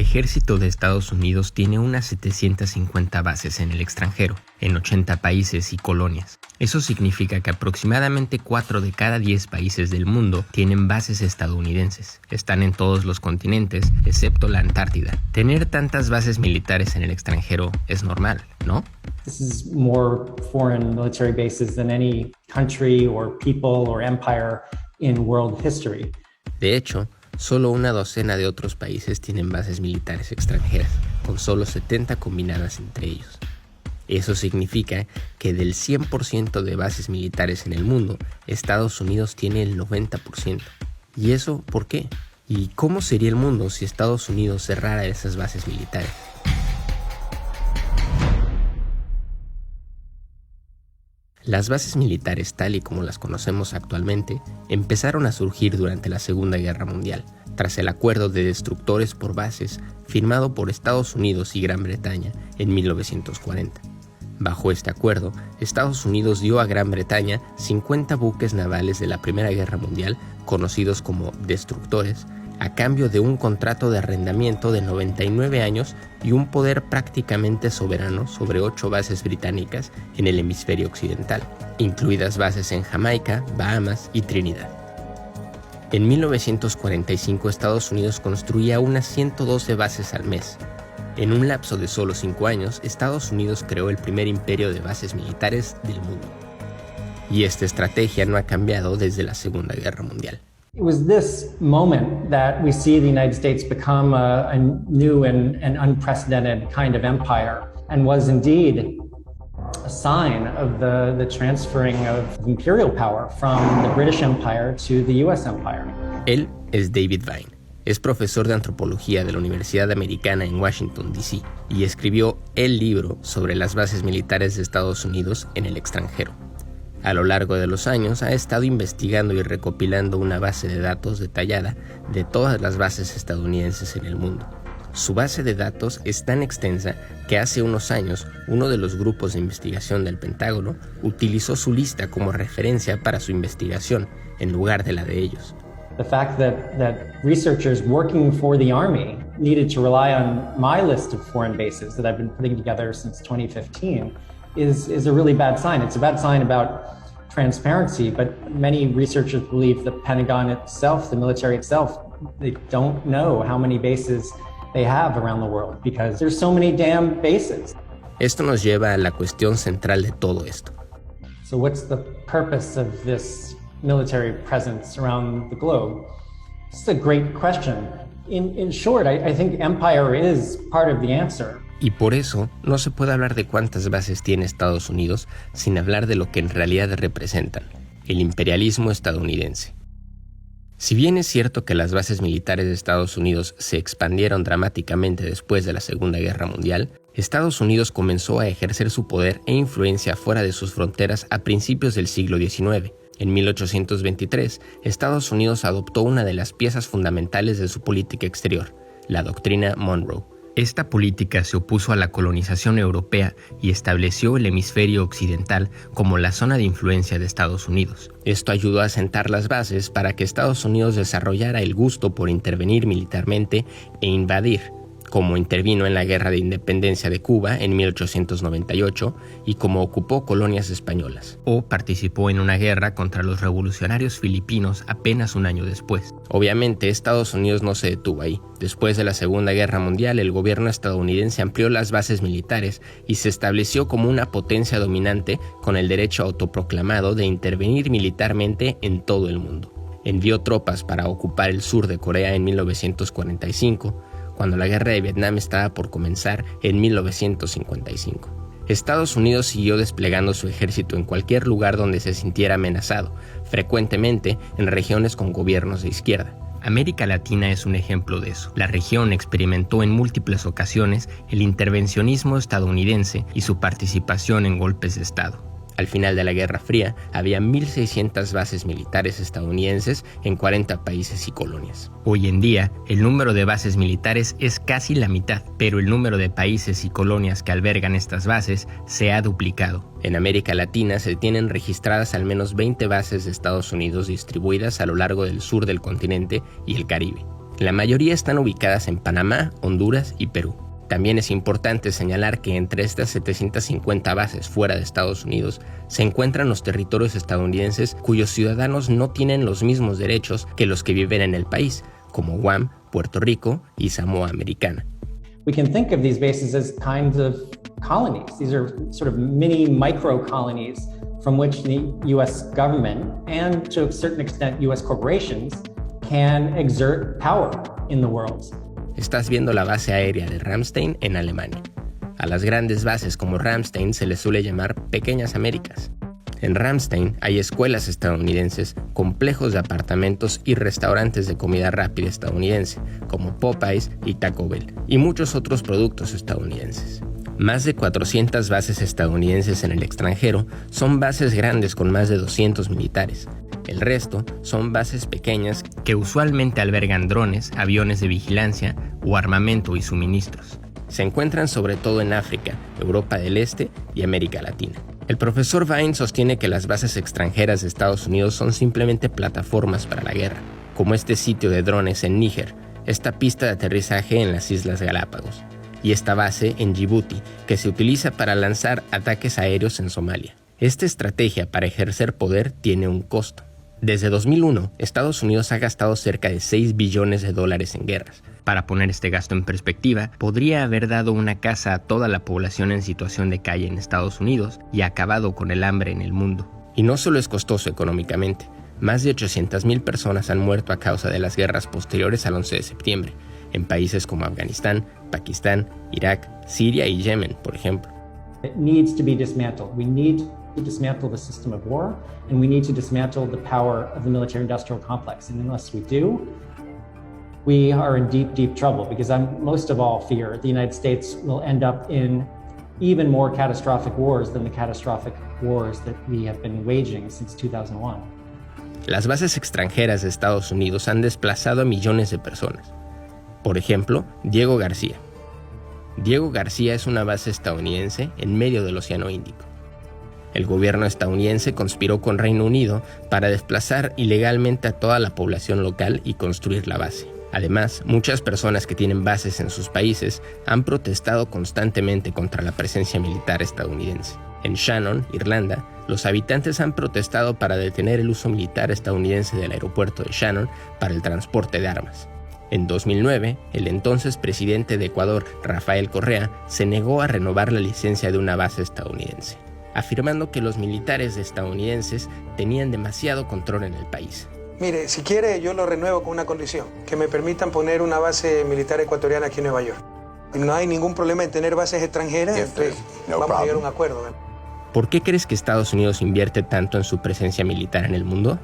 ejército de Estados Unidos tiene unas 750 bases en el extranjero, en 80 países y colonias. Eso significa que aproximadamente 4 de cada 10 países del mundo tienen bases estadounidenses. Están en todos los continentes, excepto la Antártida. Tener tantas bases militares en el extranjero es normal, ¿no? This is more foreign military bases than any country or people or empire in world history. De hecho, solo una docena de otros países tienen bases militares extranjeras, con solo 70 combinadas entre ellos. Eso significa que del 100% de bases militares en el mundo, Estados Unidos tiene el 90%. ¿Y eso por qué? ¿Y cómo sería el mundo si Estados Unidos cerrara esas bases militares? Las bases militares, tal y como las conocemos actualmente, empezaron a surgir durante la Segunda Guerra Mundial, tras el Acuerdo de Destructores por Bases firmado por Estados Unidos y Gran Bretaña en 1940. Bajo este acuerdo, Estados Unidos dio a Gran Bretaña 50 buques navales de la Primera Guerra Mundial, conocidos como destructores, a cambio de un contrato de arrendamiento de 99 años y un poder prácticamente soberano sobre 8 bases británicas en el hemisferio occidental, incluidas bases en Jamaica, Bahamas y Trinidad. En 1945 Estados Unidos construía unas 112 bases al mes. En un lapso de solo 5 años, Estados Unidos creó el primer imperio de bases militares del mundo. Y esta estrategia no ha cambiado desde la Segunda Guerra Mundial. It was this moment that we see the United States become a new and unprecedented kind of empire, and was indeed a sign of the transferring of imperial power from the British Empire to the US Empire. Él es David Vine. Es profesor de antropología de la Universidad Americana en Washington, D.C., y escribió el libro sobre las bases militares de Estados Unidos en el extranjero. A lo largo de los años ha estado investigando y recopilando una base de datos detallada de todas las bases estadounidenses en el mundo. Su base de datos es tan extensa que hace unos años uno de los grupos de investigación del Pentágono utilizó su lista como referencia para su investigación en lugar de la de ellos. The fact that researchers working for the Army needed to rely on my list of foreign bases that I've been putting together since 2015 is a really bad sign. It's a bad sign about transparency, but many researchers believe the Pentagon itself, the military itself, they don't know how many bases they have around the world because there's so many damn bases. Esto nos lleva a la cuestión central de todo esto. So what's the purpose of this military presence around the globe? It's a great question. In short, I think empire is part of the answer. Y por eso no se puede hablar de cuántas bases tiene Estados Unidos sin hablar de lo que en realidad representan, el imperialismo estadounidense. Si bien es cierto que las bases militares de Estados Unidos se expandieron dramáticamente después de la Segunda Guerra Mundial, Estados Unidos comenzó a ejercer su poder e influencia fuera de sus fronteras a principios del siglo XIX. En 1823, Estados Unidos adoptó una de las piezas fundamentales de su política exterior, la Doctrina Monroe. Esta política se opuso a la colonización europea y estableció el hemisferio occidental como la zona de influencia de Estados Unidos. Esto ayudó a sentar las bases para que Estados Unidos desarrollara el gusto por intervenir militarmente e invadir, como intervino en la Guerra de Independencia de Cuba en 1898 y como ocupó colonias españolas, o participó en una guerra contra los revolucionarios filipinos apenas un año después. Obviamente, Estados Unidos no se detuvo ahí. Después de la Segunda Guerra Mundial, el gobierno estadounidense amplió las bases militares y se estableció como una potencia dominante con el derecho autoproclamado de intervenir militarmente en todo el mundo. Envió tropas para ocupar el sur de Corea en 1945, cuando la guerra de Vietnam estaba por comenzar en 1955. Estados Unidos siguió desplegando su ejército en cualquier lugar donde se sintiera amenazado, frecuentemente en regiones con gobiernos de izquierda. América Latina es un ejemplo de eso. La región experimentó en múltiples ocasiones el intervencionismo estadounidense y su participación en golpes de Estado. Al final de la Guerra Fría, había 1.600 bases militares estadounidenses en 40 países y colonias. Hoy en día, el número de bases militares es casi la mitad, pero el número de países y colonias que albergan estas bases se ha duplicado. En América Latina se tienen registradas al menos 20 bases de Estados Unidos distribuidas a lo largo del sur del continente y el Caribe. La mayoría están ubicadas en Panamá, Honduras y Perú. También es importante señalar que entre estas 750 bases fuera de Estados Unidos se encuentran los territorios estadounidenses cuyos ciudadanos no tienen los mismos derechos que los que viven en el país, como Guam, Puerto Rico y Samoa Americana. We can think of these bases as kinds of colonies. These are sort of mini micro-colonies from which the U.S. government and to a certain extent U.S. corporations can exert power in the world. Estás viendo la base aérea de Ramstein en Alemania. A las grandes bases como Ramstein se les suele llamar Pequeñas Américas. En Ramstein hay escuelas estadounidenses, complejos de apartamentos y restaurantes de comida rápida estadounidense, como Popeyes y Taco Bell, y muchos otros productos estadounidenses. Más de 400 bases estadounidenses en el extranjero son bases grandes con más de 200 militares. El resto son bases pequeñas que usualmente albergan drones, aviones de vigilancia o armamento y suministros. Se encuentran sobre todo en África, Europa del Este y América Latina. El profesor Vine sostiene que las bases extranjeras de Estados Unidos son simplemente plataformas para la guerra, como este sitio de drones en Níger, esta pista de aterrizaje en las Islas Galápagos, y esta base en Djibouti, que se utiliza para lanzar ataques aéreos en Somalia. Esta estrategia para ejercer poder tiene un costo. Desde 2001, Estados Unidos ha gastado cerca de $6 billones en guerras. Para poner este gasto en perspectiva, podría haber dado una casa a toda la población en situación de calle en Estados Unidos y acabado con el hambre en el mundo. Y no solo es costoso económicamente, más de 800,000 personas han muerto a causa de las guerras posteriores al 11 de septiembre, en países como Afganistán, Pakistán, Irak, Siria y Yemen, por ejemplo. It needs to be dismantled. We need to dismantle the system of war, and we need to dismantle the power of the military-industrial complex. And unless we do, we are in deep, deep trouble, because I most of all fear the United States will end up in even more catastrophic wars than the catastrophic wars that we have been waging since 2001. Las bases extranjeras de Estados Unidos han desplazado a millones de personas. Por ejemplo, Diego García. Diego García es una base estadounidense en medio del Océano Índico. El gobierno estadounidense conspiró con Reino Unido para desplazar ilegalmente a toda la población local y construir la base. Además, muchas personas que tienen bases en sus países han protestado constantemente contra la presencia militar estadounidense. En Shannon, Irlanda, los habitantes han protestado para detener el uso militar estadounidense del aeropuerto de Shannon para el transporte de armas. En 2009, el entonces presidente de Ecuador, Rafael Correa, se negó a renovar la licencia de una base estadounidense, afirmando que los militares estadounidenses tenían demasiado control en el país. Mire, si quiere yo lo renuevo con una condición, que me permitan poner una base militar ecuatoriana aquí en Nueva York. No hay ningún problema en tener bases extranjeras, entonces vamos a llegar a un acuerdo. ¿Por qué crees que Estados Unidos invierte tanto en su presencia militar en el mundo?